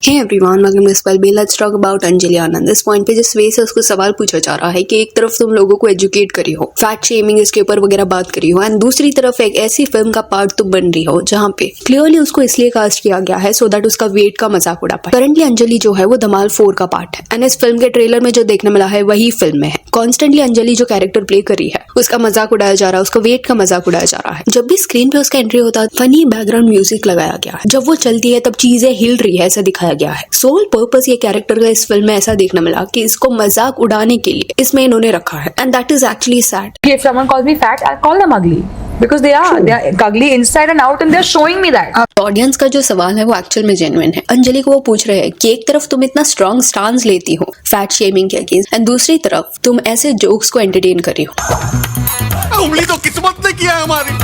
Hey everyone, welcome to Spellbill. Let's talk about Anjali आनंद। इस point पे जिस वे से उसको सवाल पूछा जा रहा है कि एक तरफ तुम लोगों को एजुकेट करी हो, फैट शेमिंग इसके ऊपर वगैरह बात करी हो, एंड दूसरी तरफ एक ऐसी फिल्म का पार्ट तुम बन रही हो जहाँ पे क्लियरली उसको इसलिए कास्ट किया गया है सो दैट उसका वेट का मजाक उड़ा पाए। करंटली अंजलि जो है वो धमाल 4 का पार्ट है एंड इस फिल्म के ट्रेलर में जो देखने मिला है वही फिल्म में है। कॉन्स्टेंटली अंजलि जो कैरेक्टर प्ले कर रही है उसका मजाक उड़ाया जा रहा है, उसका वेट का मजाक उड़ाया जा रहा है। जब भी स्क्रीन पे उसका एंट्री होता है फनी बैकग्राउंड म्यूजिक लगाया गया है, जब वो चलती है तब चीजें हिल रही है ऐसा दिखाया गया है। सोल पर्पस ये कैरेक्टर का इस फिल्म में ऐसा देखने मिला कि इसको मजाक उड़ाने के लिए इसमें इन्होंने रखा है and that is actually sad. If someone calls me fat, I'll call them ugly because they are ugly inside and out and they're showing me that. Audience का जो सवाल है वो एक्चुअल में जेन्युइन है। अंजलि को वो पूछ रहे हैं कि एक तरफ तुम इतना स्ट्रॉन्ग स्टांस लेती हो फैट शेमिंग के अगेंस्ट एंड दूसरी तरफ तुम ऐसे जोक्स को एंटरटेन कर रही हो। उंगली तो किस्मत ने किया है हमारी।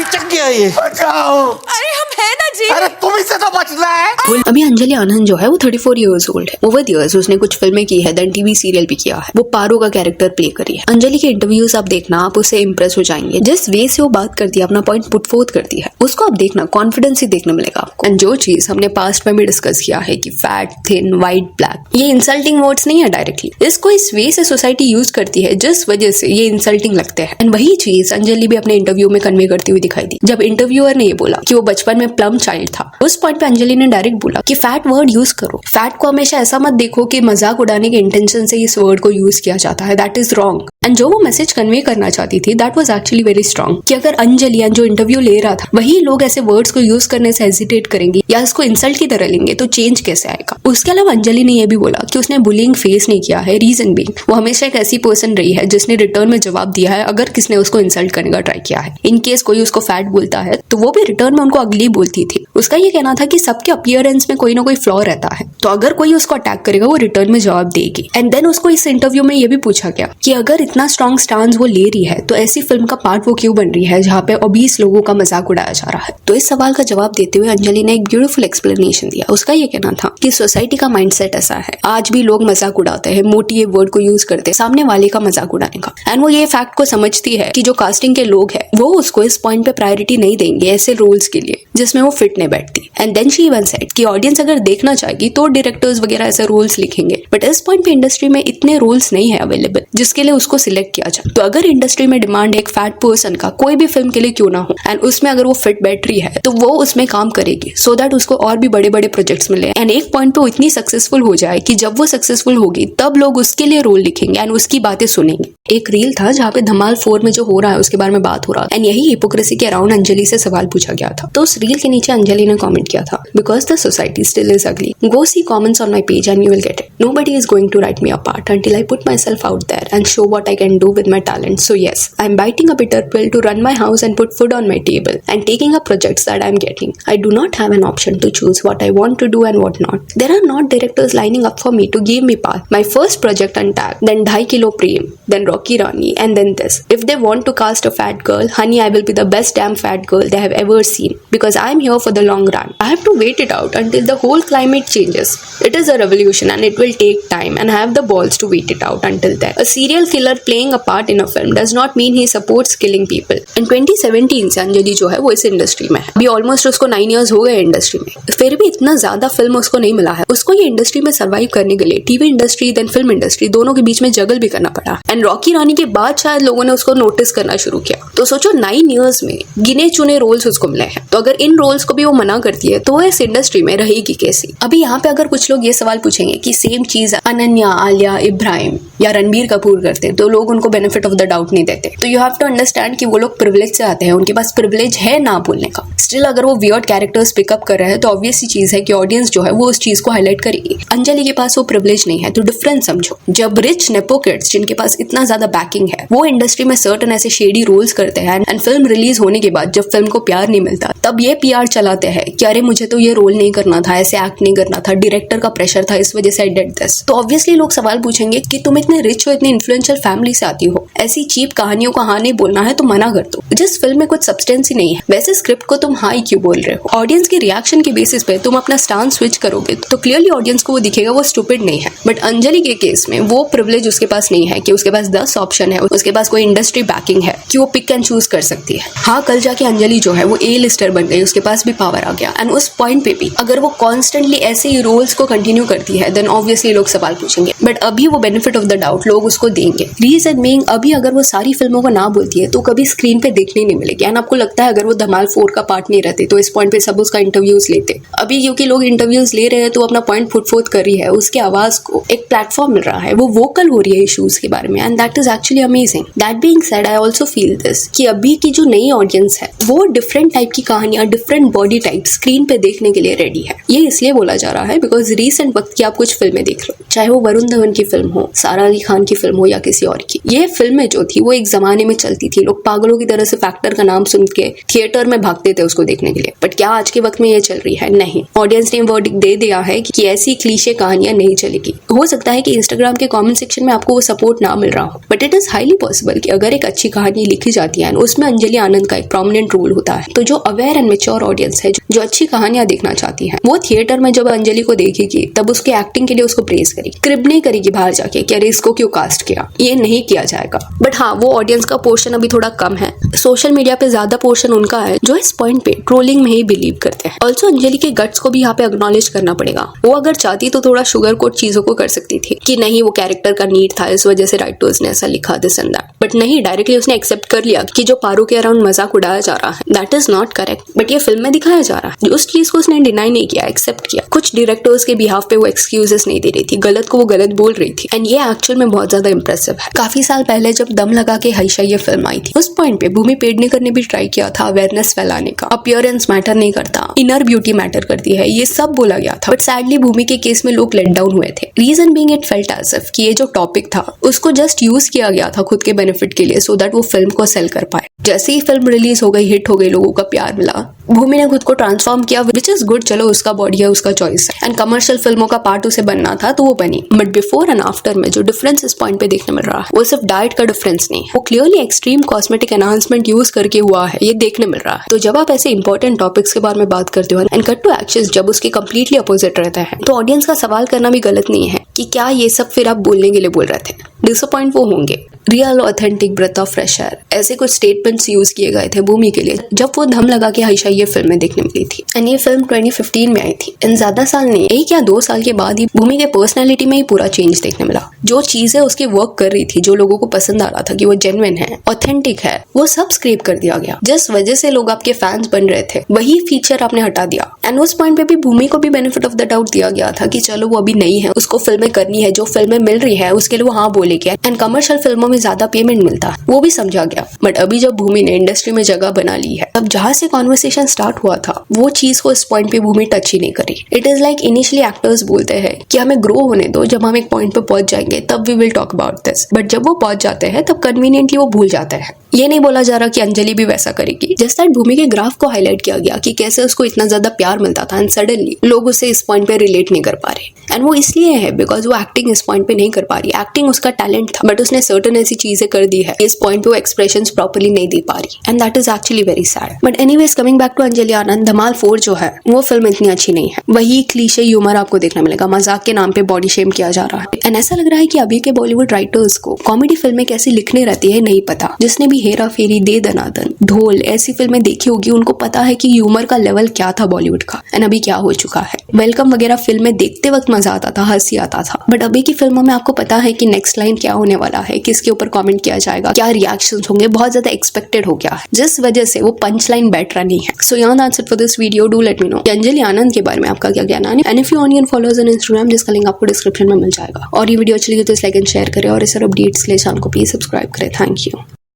चक गया ये। बचाओ। अरे हम है ना जी। अरे तुम इससे तो बचना है। अभी अंजलि आनंद जो है वो 34 इयर्स ओल्ड है। ओवर द इयर्स उसने कुछ फिल्में की है, देन टीवी सीरियल भी किया है। वो पारो का कैरेक्टर प्ले करी है। अंजलि के इंटरव्यूज आप देखना, आप उससे इंप्रेस हो जाएंगे। जिस वे से वो बात करती है, अपना पॉइंट पुट फोर्थ करती है, उसको आप देखना कॉन्फिडेंस ही देखने मिलेगा आपको। एंड जो चीज हमने पास्ट में भी डिस्कस किया है कि फैट, थिन, वाइट, ब्लैक, ये इंसल्टिंग वर्ड्स नहीं है डायरेक्टली, इसको इस वे से सोसाइटी यूज करती है जिस वजह से ये इंसल्टिंग लगते हैं। एंड वही चीज अंजलि भी अपने इंटरव्यू में कन्वे करती हुई दिखाई दी। जब इंटरव्यूअर ने ये बोला कि वो बचपन में प्लम चाइल्ड था, उस पॉइंट पे अंजलि ने डायरेक्ट बोला कि फैट वर्ड यूज करो। फैट को हमेशा ऐसा मत देखो कि मजाक उड़ाने के इंटेंशन से इस वर्ड को यूज किया जाता है, दैट इज रॉन्ग। एंड जो वो मैसेज कन्वे करना चाहती थी that was actually very strong कि अगर अंजलि जो इंटरव्यू ले रहा था वही लोग ऐसे वर्ड्स को यूज करने से हेजिटेट करेंगे या इसको इंसल्ट की तरह लेंगे तो चेंज कैसे आएगा। उसके अलावा अंजलि ने यह भी बोला कि उसने बुलिंग फेस नहीं किया है, रीजन बीइंग वो हमेशा एक ऐसी पर्सन रही है जिसने रिटर्न में जवाब दिया है अगर किसने उसको इंसल्ट करने का ट्राई किया है। इन केस कोई उसको फैट बोलता है तो वो भी रिटर्न में उनको अगली बोलती थी। उसका ये कहना था कि सबके अपीयरेंस में कोई ना कोई फ्लॉ रहता है, तो अगर कोई उसको अटैक करेगा वो रिटर्न में जवाब देगी। एंड देन उसको इस इंटरव्यू में ये भी पूछा गया कि अगर इतना स्ट्रॉन्ग स्टांस वो ले रही है तो ऐसी फिल्म का पार्ट वो क्यों बन रही है जहाँ पे 20 लोगों का मजाक उड़ाया जा रहा है। तो इस सवाल का जवाब देते हुए अंजलि ने एक ब्यूटीफुल एक्सप्लेनेशन दिया। उसका ये कहना था कि सोसाइटी का माइंडसेट ऐसा है, आज भी लोग मजाक उड़ाते हैं, मोटी ये वर्ड को यूज करते हैं सामने वाले का मजाक उड़ाने का। एंड वो ये फैक्ट को समझती है कि जो कास्टिंग के लोग हैं वो उसको इस पॉइंट पे प्रायोरिटी नहीं देंगे ऐसे रोल्स के लिए जिसमें वो फिट नहीं बैठती। And then she even said कि ऑडियंस अगर देखना चाहेगी तो डायरेक्टर्स वगैरह ऐसे रोल्स लिखेंगे, बट इस पॉइंट पे इंडस्ट्री में इतने रोल्स नहीं है अवेलेबल जिसके लिए उसको सिलेक्ट किया जाए। तो अगर इंडस्ट्री में डिमांड है एक फैट पर्सन का कोई भी फिल्म के लिए क्यों ना हो एंड उसमें अगर वो फिट बैठ रही है तो वो उसमें काम करेगी सो दैट उसको और भी बड़े बड़े प्रोजेक्ट्स मिले एंड एक पॉइंट पे वो इतनी सक्सेसफुल हो जाए कि जब वो सक्सेसफुल होगी तब लोग उसके लिए रोल लिखेंगे एंड उसकी बातें सुनेंगे। एक रील था जहाँ पे धमाल 4 में जो हो रहा है उसके बारे में बात हो रहा है एंड यही हिपोक्रेसी के अराउंड अंजलि से सवाल पूछा गया था। तो उस रील के नीचे अंजलि ने कमेंट किया था, because the society still is ugly, go see comments on my page and you will get it. Nobody is going to write me apart until I put myself out there and show what I can do with my talent. So yes, I'm biting a bitter pill to run my house and put food on my table and taking up projects that I'm getting. I do not have an option to choose what I want to do and what not. There are not directors lining up for me to give me path. My first project Untagged, then 2.5 Kilo Prem, then Rocky Rani, and then this. If they want to cast a fat girl, honey, I will be the best damn fat girl they have ever seen because I'm here for the long run. I have to wait it out until the whole climate changes. It is a revolution and it will take time and I have the balls to wait it out until then. A serial killer playing a part in a film does not mean he supports killing people. In 2017 से अंजलि जो है वो इस industry में है। अभी almost उसको 9 years हो गए इंडस्ट्री में, फिर भी इतना ज्यादा फिल्म उसको नहीं मिला है। उसको ये इंडस्ट्री में सर्वाइव करने के लिए TV industry then film industry दोनों के बीच में जगल भी करना पड़ा। एंड रॉकी रानी के बाद शायद लोगों ने उसको नोटिस करना शुरू किया। तो सोचो 9 इयर्स में गिने चुने रोल्स उसको मिले हैं, तो अगर इन रोल्स को भी वो मना करती है तो वो इस इंडस्ट्री में रहेगी कैसी। अभी यहाँ पे अगर कुछ लोग ये सवाल पूछेंगे कि सेम चीज अनन्या, आलिया, इब्राहिम या रणबीर कपूर करते तो लोग उनको बेनिफिट ऑफ द डाउट नहीं देते। तो यू हैव टू अंडरस्टैंड कि वो लोग प्रिविलेज से आते हैं, उनके पास प्रिविलेज है ना बोलने का। स्टिल अगर वो वियर्ड कैरेक्टर्स पिकअप कर रहे हैं तो ऑब्वियस सी चीज है कि ऑडियंस जो है वो उस चीज को हाईलाइट करेगी। अंजलि के पास वो प्रिविलेज नहीं है, तो डिफरेंस समझो। जब रिच नेपो किड्स जिनके पास इतना ज्यादा बैकिंग है वो इंडस्ट्री में सर्टन ऐसे शेडी रोल्स करते हैं एंड फिल्म रिलीज होने के बाद जब फिल्म को प्यार नहीं मिलता तब ये पीआर चलाते हैं कि अरे मुझे तो ये रोल नहीं करना था, ऐसे एक्ट नहीं करना था, डायरेक्टर का प्रेशर था, इस वजह से आई डिड दिस। तो ऑब्वियसली लोग सवाल पूछेंगे कि तुम इतने रिच हो, इतने इन्फ्लुएंशियल फैमिली से आती हो, ऐसी चीप कहानियों को हाँ नहीं बोलना है तो मना कर दो। जिस फिल्म में कुछ सब्सटेंस ही नहीं है वैसे स्क्रिप्ट को तुम हाँ ही क्यों बोल रहे हो? ऑडियंस के रिएक्शन के बेसिस पे तुम अपना स्टांस स्विच करोगे तो क्लियरली ऑडियंस को वो दिखेगा वो स्टूपिड नहीं है। बट अंजलि के केस में वो प्रिविलेज उसके पास नहीं है कि उसके पास 10 ऑप्शन है, उसके पास कोई इंडस्ट्री बैकिंग है कि वो पिक एंड चूज कर सकती है। हाँ, कल जाके अंजलि जो है वो ए लिस्टर बन गई, उसके पास भी पावर आ गया, एंड उस पॉइंट पे भी अगर वो कॉन्स्टेंटली ऐसे ही रोल्स को कंटिन्यू करती है देन ऑब्वियसली लोग सवाल पूछेंगे। बट अभी वो बेनिफिट ऑफ द डाउट लोग उसको देंगे। रीजन बीइंग अभी अगर वो सारी फिल्मों को ना बोलती है तो कभी स्क्रीन पे देखने नहीं मिलेगी। एंड आपको लगता है अगर वो धमाल 4 का पार्ट नहीं रहते तो इस पॉइंट पे सब उसका इंटरव्यूज लेते। अभी क्योंकि लोग इंटरव्यूज ले रहे हैं तो अपना पॉइंट फुट फोर्थ कर रही है, उसके आवाज को एक प्लेटफॉर्म मिल रहा है, वो वोकल हो रही है इश्यूज के बारे में, and that is actually amazing. That being said I also feel this कि अभी की जो नई ऑडियंस है वो डिफरेंट टाइप की कहानियां, डिफरेंट बॉडी टाइप स्क्रीन पे देखने के लिए रेडी है। ये इसलिए बोला जा रहा है बिकॉज रिसेंट वक्त की आप कुछ फिल्में देख लो, चाहे वो वरुण धवन की फिल्म हो, सारा अली खान की फिल्म हो या किसी और की, ये फिल्में जो थी वो एक जमाने में चलती थी। लोग पागलों की तरह से फैक्टर का नाम सुन के थिएटर में भागते थे उसको देखने के लिए। बट क्या आज के वक्त में ये चल रही है? नहीं। ऑडियंस ने वर्डिक्ट दे दिया है कि ऐसी क्लीशे कहानियां नहीं चलेगी। हो सकता है कि इंस्टाग्राम के कमेंट सेक्शन में आपको वो सपोर्ट ना मिल रहा हो, but it is highly possible कि अगर एक अच्छी कहानी लिखी जाती है उसमें अंजलि आनंद का एक प्रोमिनेंट रोल होता है तो जो अवेयर एंड मेच्योर ऑडियंस है, जो अच्छी कहानियां देखना चाहती है, वो थिएटर में जब अंजलि को देखेगी तब उसके एक्टिंग के लिए उसको प्रेज करेगी। क्रिब नहीं करेगी बाहर जाके कि अरे इसको क्यों कास्ट किया, ये नहीं किया जाएगा। बट हाँ, वो ऑडियंस का पोर्शन अभी थोड़ा कम है। सोशल मीडिया पे ज्यादा पोर्शन उनका है जो इस पॉइंट पे ट्रोलिंग में ही बिलीव करते हैं। ऑल्सो अंजलि के गट्स को भी यहाँ पे एक्नॉलेज करना पड़ेगा। वो अगर चाहती तो थोड़ा शुगर कोट चीजों को कर सकती थी कि नहीं वो कैरेक्टर का नीड था, इस वजह से राइटर्स ने ऐसा लिखा दिस एंड दैट। बट नहीं, डायरेक्टली उसने एक्सेप्ट कर लिया कि जो पारो के अराउंड मजाक उड़ाया जा रहा है that is not correct. But ये फिल्म में दिखाया जा रहा है, उस चीज को उसने डिनाई नहीं किया, एक्सेप्ट किया। कुछ डायरेक्टर्स के बिहाफ पे वो एक्सक्यूजेस नहीं दे रही थी, गलत को वो गलत बोल रही थी, एंड ये एक्चुअल में बहुत ज्यादा इंप्रेसिव है। काफी साल पहले जब दम लगा के हाइशा ये फिल्म आई थी उस पॉइंट पे भूमि पेडनेकर ने भी ट्राई किया था अवेयरनेस फैलाने का। अपीयरेंस मैटर नहीं करता, इनर ब्यूटी मैटर करती है, ये सब बोला गया था। बट सैडली भूमि के केस में लोग लेट डाउन हुए थे। Reason being it felt as if कि ये जो टॉपिक था उसको जस्ट यूज किया गया था खुद के बेनिफिट के लिए सो दैट वो फिल्म को सेल कर पाए। जैसे ही फिल्म रिलीज हो गई, हिट हो गई, लोगों का प्यार मिला, भूमि ने खुद को ट्रांसफॉर्म किया, विच इज गुड। चलो उसका बॉडी है, उसका चॉइस है, एंड कमर्शियल फिल्मों का पार्ट उसे बनना था तो वो बनी। बट बिफोर एंड आफ्टर में जो डिफरेंस इस पॉइंट पे देखने मिल रहा है वो सिर्फ डाइट का डिफरेंस नहीं है, वो clearly extreme cosmetic enhancement use करके हुआ है, ये देखने मिल रहा है। तो जब आप ऐसे इंपॉर्टेंट टॉपिक्स के बारे में बात करते हो एंड कट टू एक्शंस जब उसके कंप्लीटली अपोजिट रहता है तो ऑडियंस का सवाल करना भी गलत नहीं है कि क्या ये सब फिर आप बोलने के लिए बोल रहे थे। डिसअपॉइंट वो होंगे। Real authentic breath of fresh air, ऐसे कुछ स्टेटमेंट्स यूज किए गए थे भूमि के लिए जब वो दम लगा के हाइशा ये फिल्में देखने मिली थी। एंड ये फिल्म 2015 में आई थी, इन ज्यादा साल नहीं, 1 या 2 साल के बाद ही भूमि के पर्सनैलिटी में ही पूरा चेंज देखने मिला। जो चीजें उसकी वर्क कर रही थी, जो लोगों को पसंद आ रहा था कि वो जेन्युइन है, ऑथेंटिक है, वो सब स्क्रैप कर दिया गया। जिस वजह से लोग आपके फैंस बन रहे थे वही फीचर आपने हटा दिया। एंड उस पॉइंट पे भी भूमि को भी बेनिफिट ऑफ द डाउट दिया गया था कि चलो वो अभी नहीं है, उसको फिल्में करनी है, जो फिल्में मिल रही है उसके लिए वो हाँ बोलेगी, एंड कमर्शियल फिल्मों में ज्यादा पेमेंट मिलता है, वो भी समझा गया। बट अभी जब भूमि ने इंडस्ट्री में जगह बना ली है, अब जहां से कॉन्वर्सेशन स्टार्ट हुआ था वो चीज को इस पॉइंट पे भूमि टच ही नहीं करी। It is like initially actors बोलते हैं कि हमें ग्रो होने दो, जब हम एक पॉइंट पे पहुंच जाएंगे तब we will talk about this. But जब वो पहुंच जाते हैं तब कन्वीनियंटली वो भूल जाते हैं। ये नहीं बोला जा रहा कि अंजलि भी वैसा करेगी। जस्ट दैट भूमि के ग्राफ को हाईलाइट किया गया कि कैसे उसको इतना ज्यादा प्यार मिलता था एंड सडनली लोग उसे इस पॉइंट पे रिलेट नहीं कर पा रहे। एंड वो इसलिए है बिकॉज वो एक्टिंग इस पॉइंट पे नहीं कर पा रही। एक्टिंग उसका टैलेंट था बट उसने सर्टन ऐसी चीजें कर दी है इस पॉइंट पे वो एक्सप्रेशंस प्रॉपर्ली नहीं दे पा रही, and that is actually very sad. But anyways, coming back to Anjali Anand, Dhamaal 4 जो है वो फिल्म इतनी अच्छी नहीं है। वही क्लीशे ह्यूमर आपको देखने मिलेगा, मजाक के नाम पे बॉडी शेम किया जा रहा है। एंड ऐसा लग रहा है कि अभी के बॉलीवुड राइटर्स को कॉमेडी फिल्में कैसी लिखनी रहती है नहीं पता। जिसने भी हेरा फेरी, दे दनादन, ढोल ऐसी फिल्में देखी होगी उनको पता है कि ह्यूमर का लेवल क्या था बॉलीवुड का एंड अभी क्या हो चुका है। वेलकम वगैरह फिल्में देखते वक्त मजा आता था, हंसी आता था, बट अभी की फिल्मों में आपको पता है कि नेक्स्ट लाइन क्या होने वाला है, किसके ऊपर कमेंट किया जाएगा, क्या रिएक्शंस होंगे, बहुत ज्यादा एक्सपेक्टेड हो गया है, जिस वजह से वो पंच लाइन बैठ रहा नहीं है। सो यहाँ that's it for this video. Do let me know Anjali Anand के बारे में आपका क्या कहना है। And if you on followers on Instagram, जिसका लिंक आपको डिस्क्रिप्शन में मिल जाएगा। और ये वीडियो अच्छी लगी तो लाइक एंड शेयर करें और इस अपडेट्स के लिए चैनल को प्लीज सब्सक्राइब करें। Thank you.